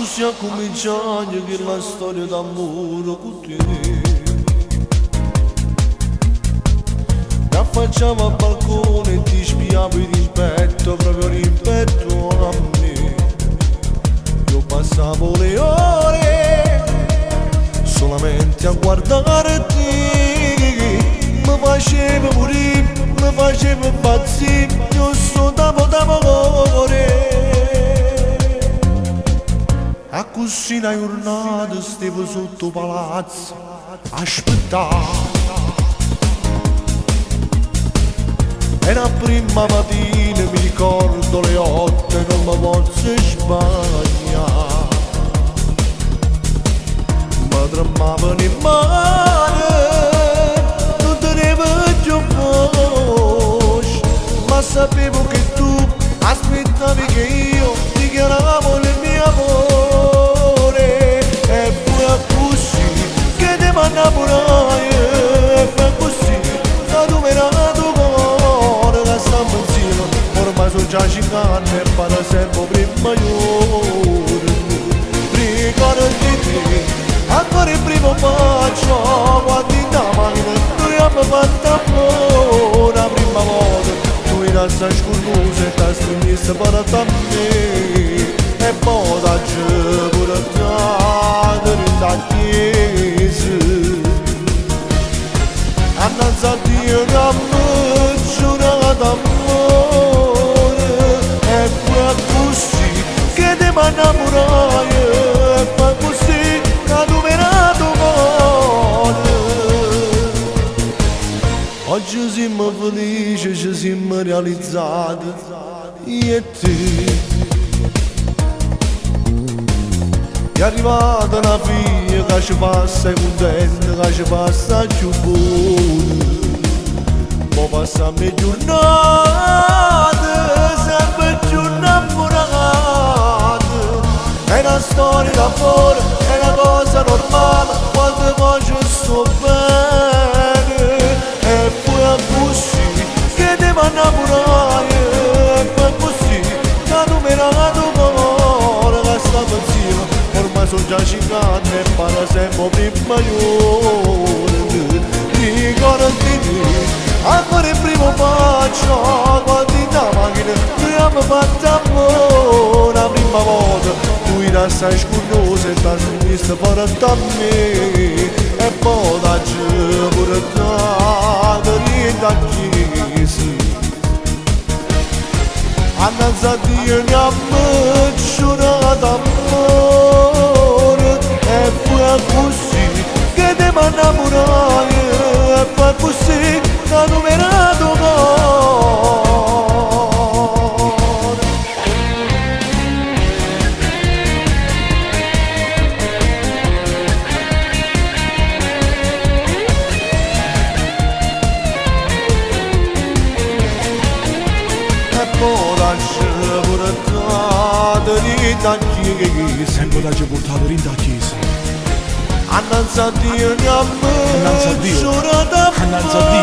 così a cominciare che la storia d'amore con te. Ti affacciavo al balcone e ti spiavo il rispetto, proprio rispetto a me. Io passavo le ore solamente a guardare te. Mi facevo morire, mi facevo impazzire, io soltanto d'amore. A così una giornata stavo sotto palazzo a aspettare. E la prima mattina mi ricordo le 8 e non mi posso sbagliare. Mi tremavano in mano, non tenevo più voce, ma sapevo che tu aspettavi che io dichiaravo il mio amore. E poi a così che ti mi innamorai, e poi così da tu mi nato cuore che stiamo insieme. Ormai sono già 5 anni e para sempre prima io. Ricordati te, ancora il primo bacio, quando in la macchina noi abbiamo fatto amore la prima volta. Tu eri assai scurnosa e ti stringesti per me. E poi da giù pure da chiesa. Annanzi a Dio che mi giurato amore. E poi è così che ti mi innamorai, e poi così che tu mi hai dato cuore. Oggi siamo felici, ci siamo realizzati, io e te. È arrivata una figlia che ci passa contenta, che ci passa più buona. Poi passiamo le giornate, sempre più innamorate. È una storia d'amore, è una cosa normale, quando poi ci sto bene. E poi è così che ti mi innamorai, e poi così che tu mi hai dato cuore che stiamo insieme. Ormai sono già 5 anni e para sempre prima io. Ricordati te, ancora il primo bacio, quando in la macchina noi abbiamo fatto amore la prima volta. Tu eri assai scurnosa e ti stringesti per me. E poi da giù pure da chiesa. Annanzi a Dio che mi giurato amore. E poi è così che ti mi innamorai, e poi così che tu mi hai dato cuore. E poi da giù pure da chiesa. Sempre da giù portato in da chiesa. Annanzi a Dio che mi giurato amore.